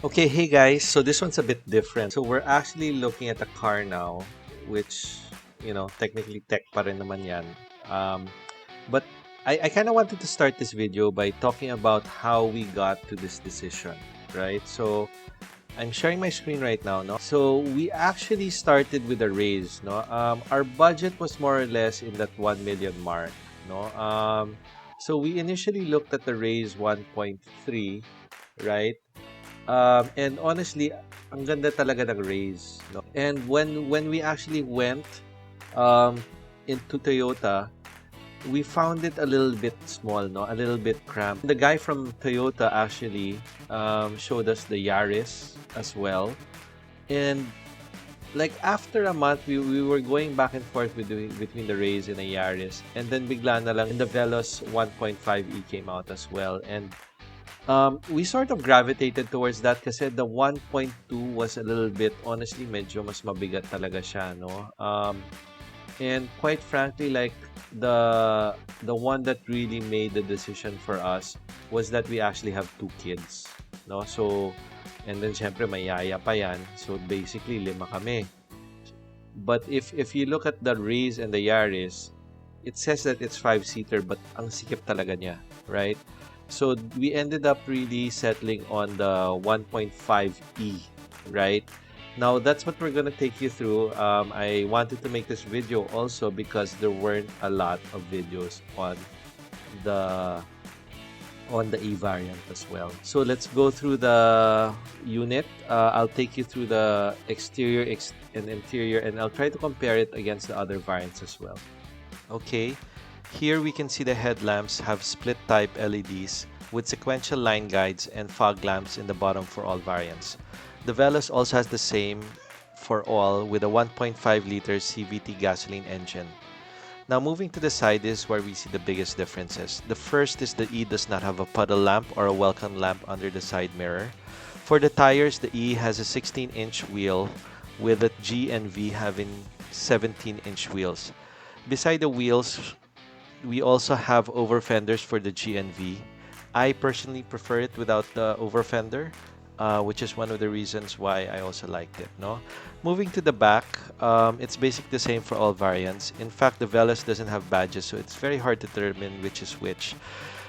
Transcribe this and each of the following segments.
Okay, hey guys, so this one's a bit different. So we're actually looking at a car now, which, technically tech pa rin naman yan. But I kind of wanted to start this video by talking about how we got to this decision, right? So I'm sharing my screen right now, no? So we actually started with a raise, no? Our budget was more or less in that 1 million mark, no? So we initially looked at the raise 1.3, right? And honestly, ang ganda talaga ng raise, no? And when we actually went um, into Toyota, we found it a little bit small, no? A little bit cramped. The guy from Toyota actually showed us the Yaris as well. And like after a month, we were going back and forth between the Rays and the Yaris. And then bigla na lang, the Veloz 1.5e came out as well. And we sort of gravitated towards that kasi the 1.2 was a little bit, honestly, medyo mas mabigat talaga siya, no? And quite frankly, like the one that really made the decision for us was that we actually have two kids, no? So, and then syempre may yaya pa yan. So basically, 5 kami. But if you look at the Rays and the Yaris, it says that it's 5-seater, but ang sikip talaga niya, right? So we ended up really settling on the 1.5e, right? Now that's what we're gonna take you through. I wanted to make this video also because there weren't a lot of videos the on the E variant as well. So let's go through the unit. I'll take you through the exterior and interior, and I'll try to compare it against the other variants as well. Okay, here we can see the headlamps have split type LEDs with sequential line guides and fog lamps in the bottom for all variants. The Veloz also has the same for all with a 1.5 liter CVT gasoline engine. Now moving to the side is where we see the biggest differences. The first is the E does not have a puddle lamp or a welcome lamp under the side mirror. For the tires, the E has a 16-inch wheel with the G and V having 17-inch wheels. Beside the wheels, we also have over fenders for the G and V. I personally prefer it without the over fender, which is one of the reasons why I also liked it. No, moving to the back, it's basically the same for all variants. In fact, the Veloz doesn't have badges, so it's very hard to determine which is which.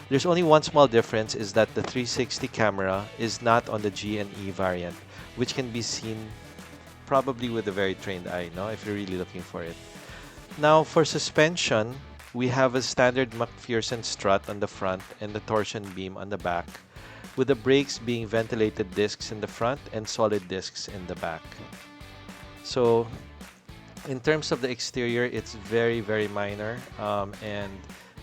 There's only one small difference is that the 360 camera is not on the G and E variant, which can be seen probably with a very trained eye, no, if you're really looking for it. Now for suspension, we have a standard McPherson strut on the front and the torsion beam on the back, with the brakes being ventilated discs in the front and solid discs in the back. So in terms of the exterior, it's very, very minor, and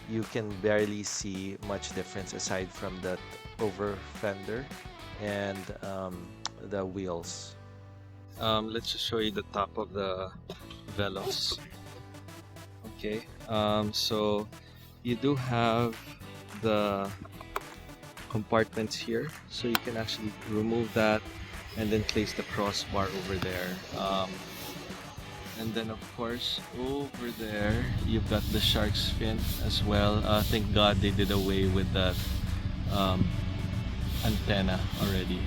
you can barely see much difference aside from that over fender and the wheels. Let's just show you the top of the Veloz. Okay, so you do have the compartments here, so you can actually remove that and then place the crossbar over there. And then of course over there you've got the shark's fin as well. Thank God they did away with that antenna already.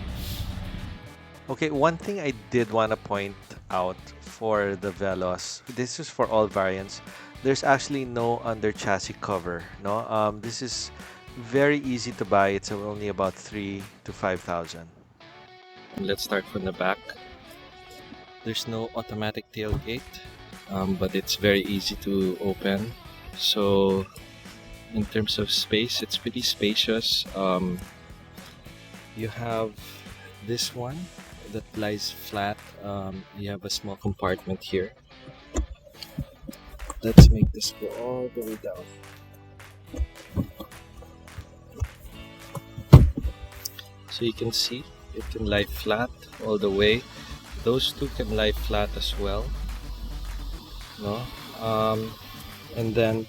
Okay, one thing I did want to point out for the Veloz, this is for all variants, there's actually no under chassis cover. No, this is very easy to buy. It's only about 3,000 to 5,000. Let's start from the back. There's no automatic tailgate, but it's very easy to open. So in terms of space, it's pretty spacious. You have this one that lies flat. You have a small compartment here. Let's make this go all the way down. So you can see it can lie flat all the way. Those two can lie flat as well. No? And then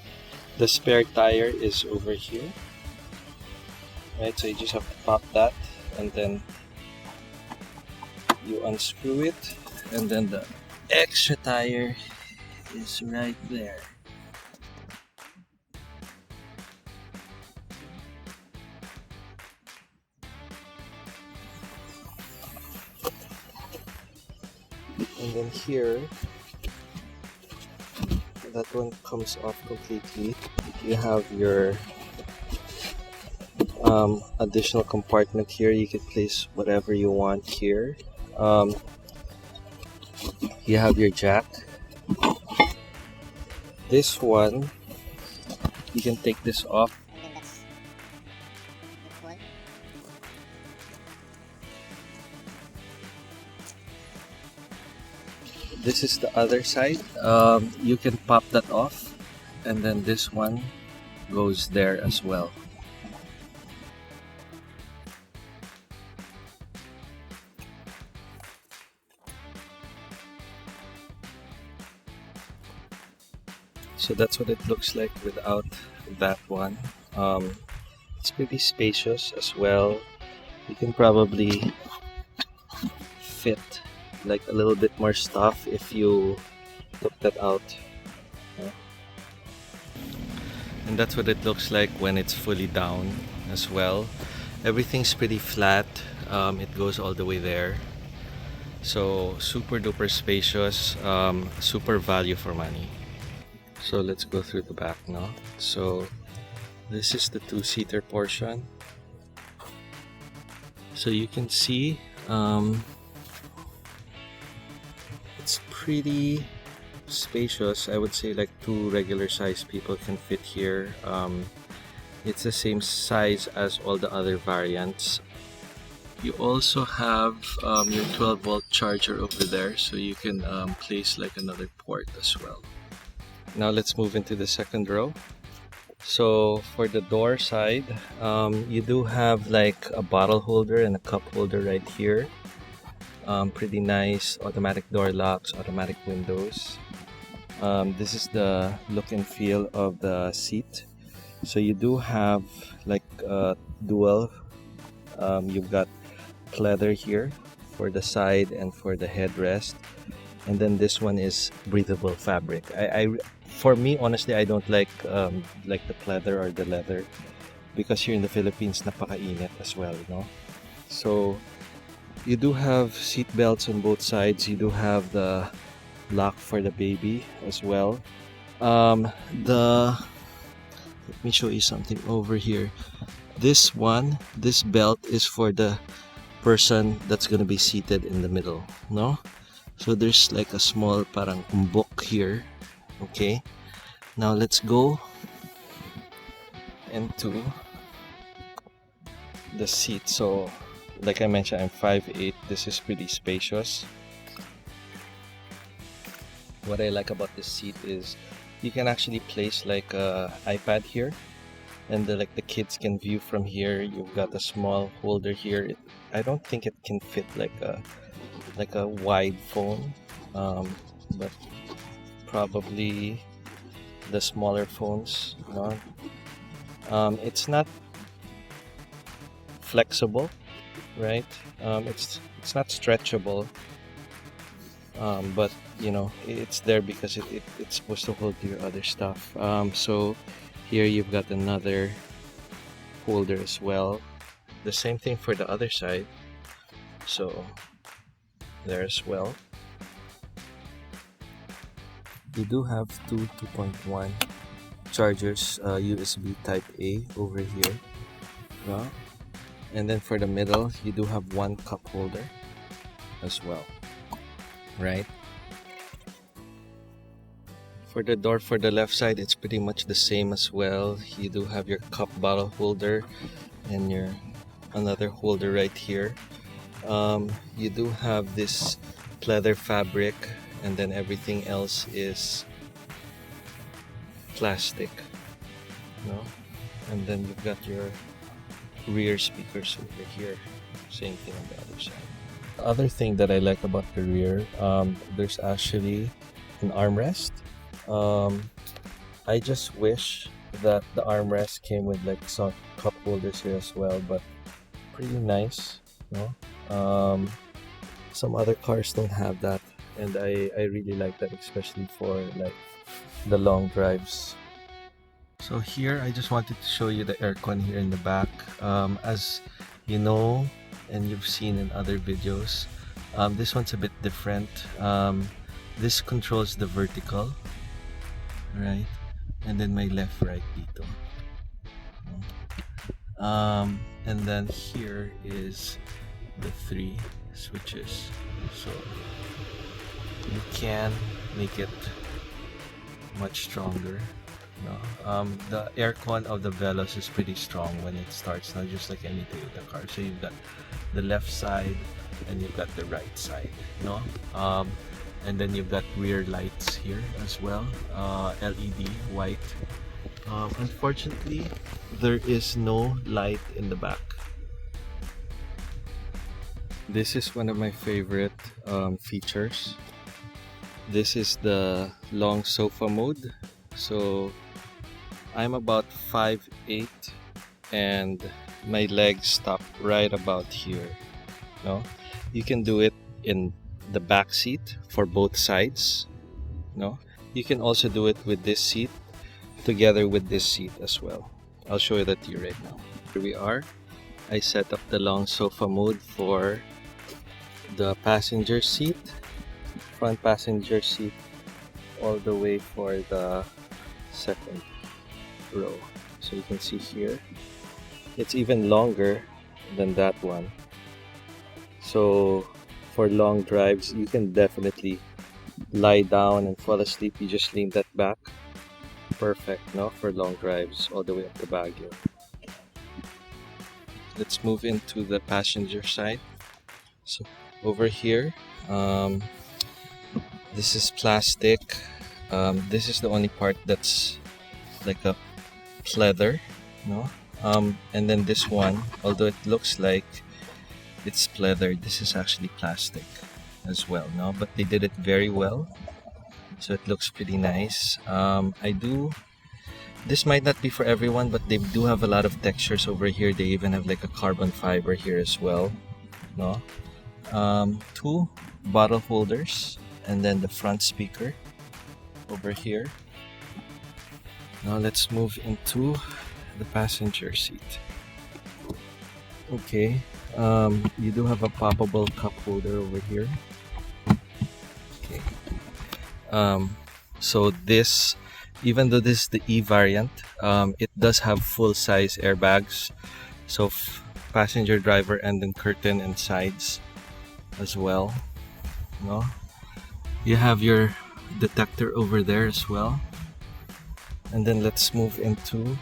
the spare tire is over here. Right, so you just have to pop that and then you unscrew it, and then the extra tire is right there. And then here, that one comes off completely. You have your additional compartment here. You can place whatever you want here. You have your jack. This one, you can take this off. This is the other side. You can pop that off, and then this one goes there as well. So that's what it looks like without that one. It's pretty spacious as well. You can probably fit like a little bit more stuff if you took that out. And that's what it looks like when it's fully down as well. Everything's pretty flat. It goes all the way there. So super duper spacious, super value for money. So let's go through the back now. So this is the two-seater portion. So you can see it's pretty spacious. I would say like two regular sized people can fit here. It's the same size as all the other variants. You also have your 12-volt charger over there, so you can place like another port as well. Now let's move into the second row. So for the door side, you do have like a bottle holder and a cup holder right here. Pretty nice automatic door locks, automatic windows. This is the look and feel of the seat. So you do have like dual. You've got leather here for the side and for the headrest, and then this one is breathable fabric. For me, honestly, I don't like the pleather or the leather because here in the Philippines, napakainit as well, you know. So you do have seat belts on both sides. You do have the lock for the baby as well. Let me show you something over here. This belt is for the person that's gonna be seated in the middle, no? So there's like a small parang umbok here. Okay, now let's go into the seat. So like I mentioned, I'm 5'8". This is pretty spacious. What I like about this seat is you can actually place like a iPad here, and the kids can view from here. You've got a small holder here. I don't think it can fit like a wide phone, but probably the smaller phones, you know. It's not flexible, right? It's not stretchable, but you know, it's there because it's supposed to hold your other stuff. So here you've got another holder as well. The same thing for the other side. So there as well. You do have two 2.1 chargers, USB type A over here. Yeah. And then for the middle, you do have one cup holder as well, right? For the door for the left side, it's pretty much the same as well. You do have your cup bottle holder and your another holder right here. You do have this pleather fabric, and then everything else is plastic, you know? And then you've got your rear speakers over here. Same thing on the other side. The other thing that I like about the rear, there's actually an armrest. I just wish that the armrest came with like some cup holders here as well, but pretty nice, you know? Some other cars don't have that, and I really like that, especially for like the long drives. So here I just wanted to show you the aircon here in the back. As you know and you've seen in other videos, This one's a bit different. This controls the vertical, right? And then may left right dito. And then here is the 3 switches, so you can make it much stronger. The aircon of the Veloz is pretty strong when it starts, not just like any Toyota car. So you've got the left side and you've got the right side, and then you've got rear lights here as well, LED white. Unfortunately, there is no light in the back. This is one of my favorite features. This is the long sofa mode. So I'm about 5'8" and my legs stop right about here. You can do it in the back seat for both sides. You can also do it with this seat together with this seat as well. I'll show you that to you right now. Here we are. I set up the long sofa mode for the passenger seat, front passenger seat, all the way for the second row. So you can see here, it's even longer than that one. So for long drives, you can definitely lie down and fall asleep. You just lean that back. Perfect, for long drives all the way up to Baguio. Let's move into the passenger side. So over here, this is plastic. This is the only part that's like a pleather, and then this one, although it looks like it's pleather, this is actually plastic as well, but they did it very well, so it looks pretty nice. This might not be for everyone, but they do have a lot of textures over here. They even have like a carbon fiber here as well. 2 bottle holders, and then the front speaker over here. Now let's move into the passenger seat. Okay, you do have a poppable cup holder over here. Okay, so this, even though this is the E variant, it does have full-size airbags, so passenger, driver, and then curtain and sides as well. You have your detector over there as well. And then let's move into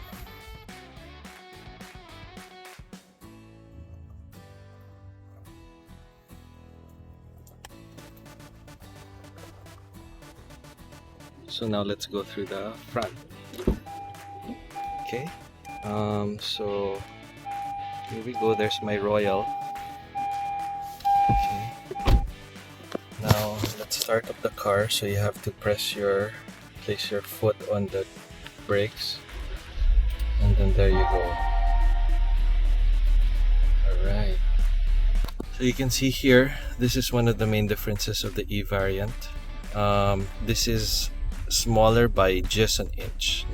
so now let's go through the front. Okay, so here we go. There's my Royal. Okay, now let's start up the car. So you have to place your foot on the brakes, and then there you go. Alright, so you can see here, this is one of the main differences of the E variant. This is smaller by just an inch,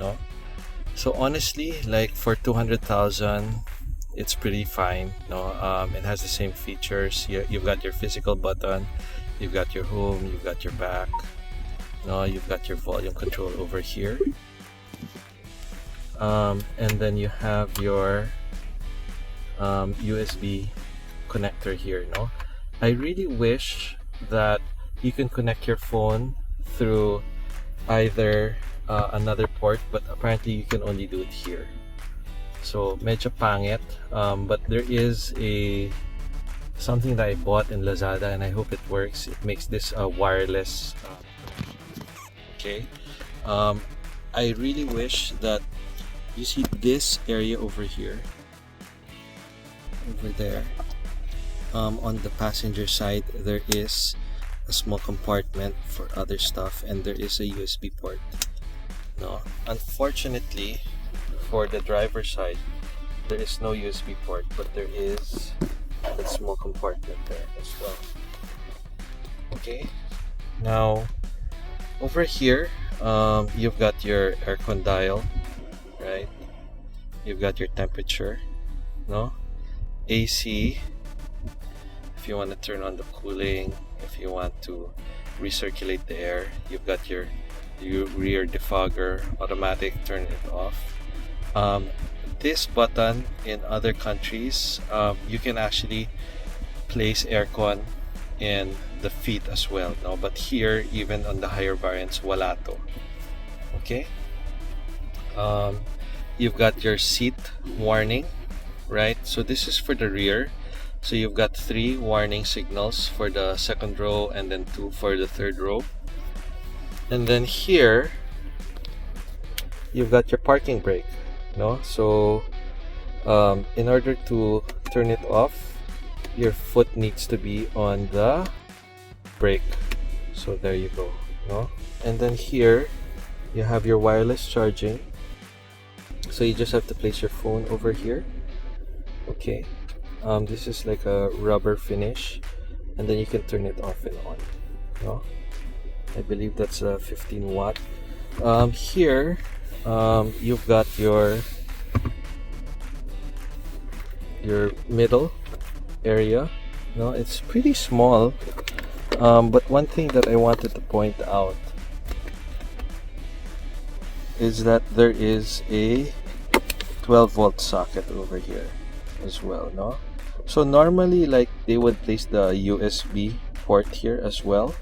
so honestly, like for 200,000, it's pretty fine. It has the same features. You've got your physical button, you've got your home, you've got your back, you've got your volume control over here, and then you have your USB connector here. I really wish that you can connect your phone through either another port, but apparently you can only do it here. So medyo pangit, but there is something that I bought in Lazada, and I hope it works. It makes this a wireless. Okay, I really wish that you see this area over here, over there. On the passenger side, there is a small compartment for other stuff, and there is a USB port. Unfortunately, for the driver's side, there is no USB port, but there is a small compartment there as well. Okay, now over here, you've got your aircon dial, right? You've got your temperature, AC, if you want to turn on the cooling, if you want to recirculate the air. You've got your rear defogger, automatic, turn it off. This button in other countries, you can actually place aircon in the feet as well, no? But here, even on the higher variants, wala to. Okay. You've got your seat warning, right? So this is for the rear. So you've got 3 warning signals for the second row and then 2 for the third row. And then here, you've got your parking brake, no? So in order to turn it off, your foot needs to be on the brake. So there you go, no? And then here, you have your wireless charging. So you just have to place your phone over here. Okay. This is like a rubber finish, and then you can turn it off and on. No? I believe that's a 15 watt. Here, you've got your middle area. No, it's pretty small. But one thing that I wanted to point out is that there is a 12-volt socket over here as well, no? So normally, like, they would place the USB port here as well.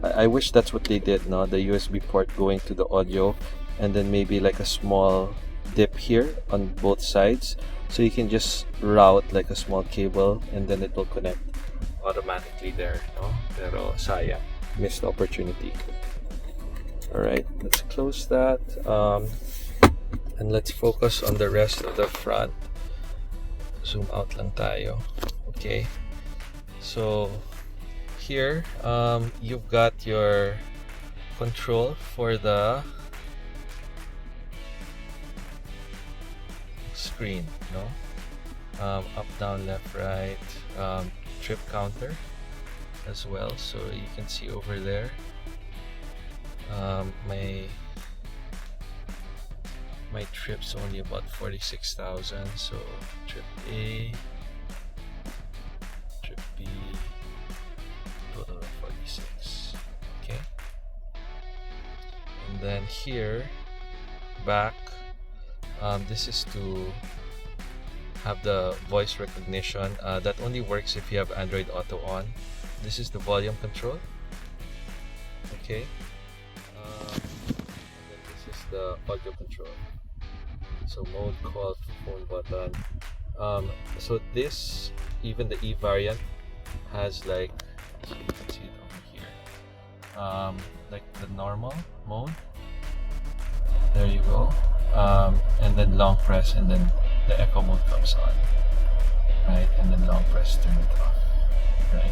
I wish that's what they did, no? The USB port going to the audio, and then maybe like a small dip here on both sides, so you can just route like a small cable and then it will connect automatically there, no? Pero sayang, missed opportunity. Alright, let's close that, and let's focus on the rest of the front. Zoom out lang tayo. Okay, so here, you've got your control for the screen, no? Up, down, left, right, trip counter as well, so you can see over there. My trip's only about 46,000, so trip A, trip B, total of 46. Okay, and then here, back, this is to have the voice recognition. That only works if you have Android Auto on. This is the volume control. Okay. And then this is the audio control. So mode, call, phone button. So this, even the E variant, has like, you can see it over here, like the normal mode. There you go. And then long press, and then the echo mode comes on, right? And then long press, turn it off, right?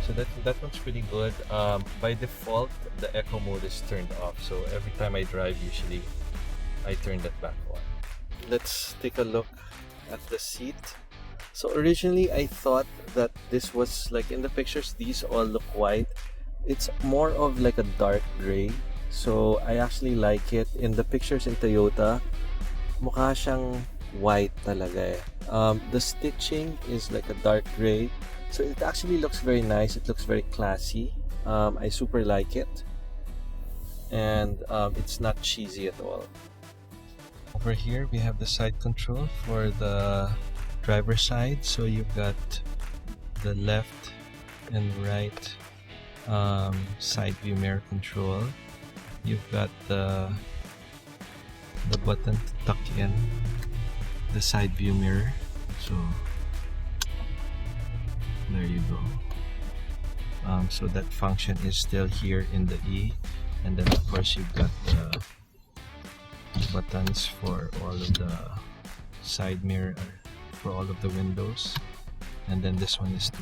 So that one's pretty good. By default, the echo mode is turned off, so every time I drive, usually I turn that back on. Let's take a look at the seat. So originally I thought that this was like, in the pictures, these all look white. It's more of like a dark gray, so I actually like it. In the pictures in Toyota, mukha siyang white talaga eh. The stitching is like a dark gray, so it actually looks very nice. It looks very classy. I super like it, and it's not cheesy at all. Over here we have the side control for the driver's side, so you've got the left and right side view mirror control. You've got the button to tuck in the side view mirror, so there you go. So that function is still here in the E, and then of course you've got the buttons for all of the side mirror, for all of the windows, and then this one is to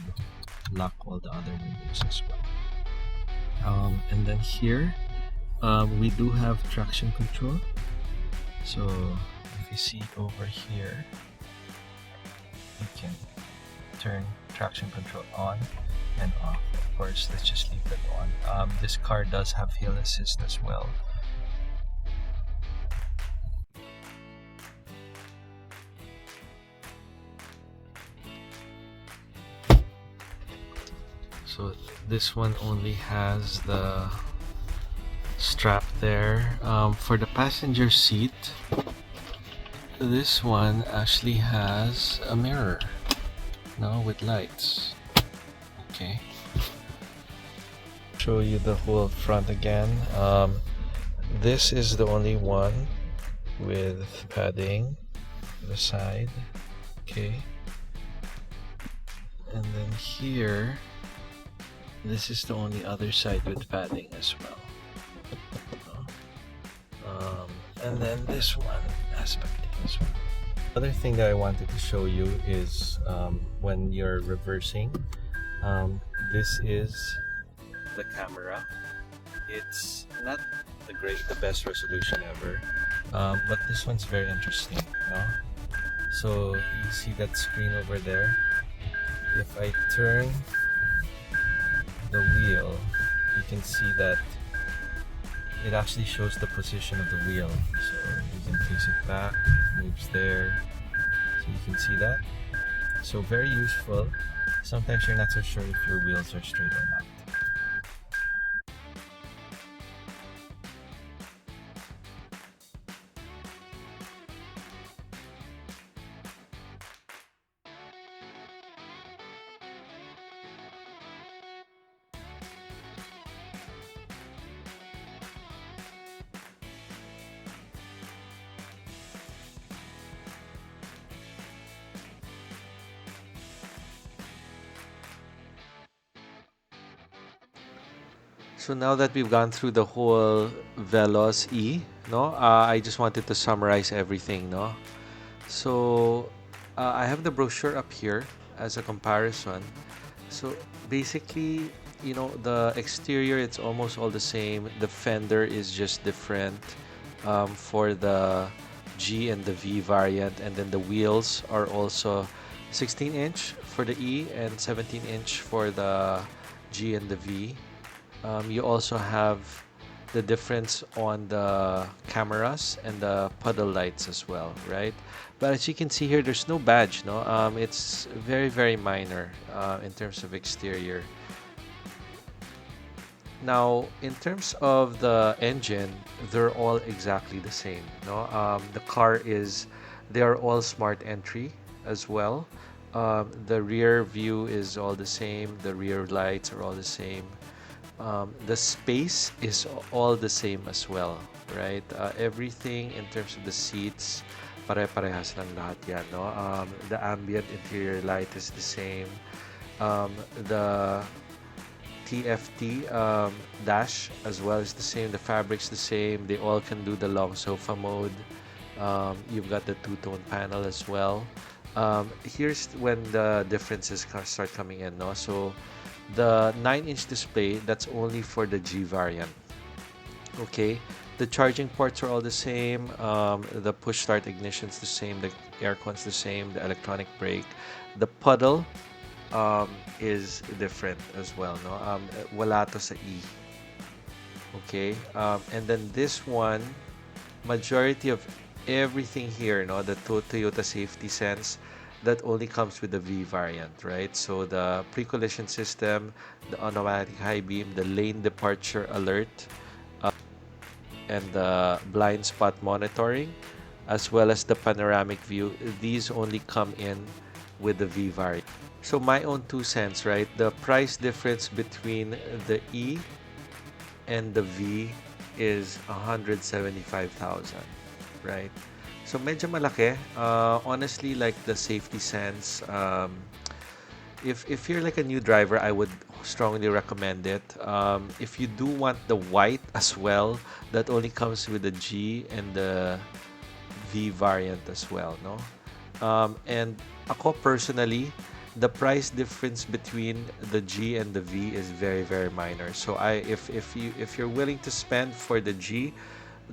lock all the other windows as well. And then here we do have traction control. So if you see over here, you can turn traction control on and off. Of course, let's just leave that on. This car does have hill assist as well. So this one only has the strap there. For the passenger seat, this one actually has a mirror, no, with lights. Okay, show you the whole front again. This is the only one with padding the side. Okay, and then here, this is the only other side with padding as well. And then this one has padding as well. Other thing that I wanted to show you is when you're reversing, this is the camera. It's not the best resolution ever, but this one's very interesting. So you see that screen over there. If I turn the wheel, you can see that it actually shows the position of the wheel. So you can place it back, moves there. So you can see that. So very useful. Sometimes you're not so sure if your wheels are straight or not. So now that we've gone through the whole Veloz E, I just wanted to summarize everything, So I have the brochure up here as a comparison. So basically, the exterior, it's almost all the same. The fender is just different for the G and the V variant, and then the wheels are also 16-inch for the E and 17-inch for the G and the V. You also have the difference on the cameras and the puddle lights as well, right? But as you can see here, there's no badge, it's very, very minor in terms of exterior. Now, in terms of the engine, they're all exactly the same, The car they are all smart entry as well. The rear view is all the same. The rear lights are all the same. The space is all the same as well, right? Everything in terms of the seats, pare-parehas lang lahat yan, the ambient interior light is the same. The TFT dash as well is the same. The fabric's the same. They all can do the long sofa mode. You've got the two-tone panel as well. Here's when the differences start coming in, So the 9-inch display, that's only for the G variant. Okay, the charging ports are all the same. The push start ignition's the same. The aircon's the same. The electronic brake. The puddle is different as well. Wala to sa E. Okay, and then this one, majority of everything here, the Toyota Safety Sense, that only comes with the V variant, right? So the pre-collision system, the automatic high beam, the lane departure alert, and the blind spot monitoring, as well as the panoramic view, these only come in with the V variant. So my own 2 cents, right? The price difference between the E and the V is 175,000, right? So medyo malaki. Honestly, like the safety sense, if you're like a new driver, I would strongly recommend it. If you do want the white as well, that only comes with the G and the V variant as well, and ako personally, the price difference between the G and the V is very, very minor. So if you're willing to spend for the G,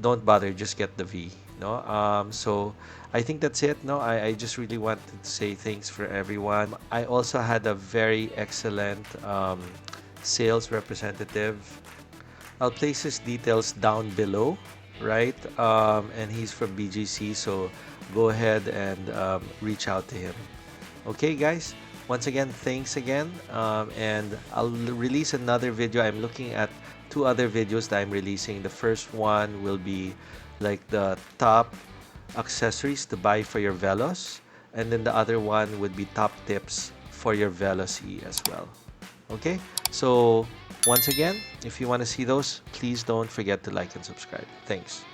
don't bother, just get the V. So I think that's it. I just really wanted to say thanks for everyone. I also had a very excellent sales representative. I'll place his details down below, right? And he's from BGC, so go ahead and reach out to him. Okay, guys, Once again, thanks again, and I'll release another video. I'm looking at two other videos that I'm releasing. The first one will be like the top accessories to buy for your Veloz, and then the other one would be top tips for your Veloz E as well. Okay, so once again, if you want to see those, please don't forget to like and subscribe. Thanks.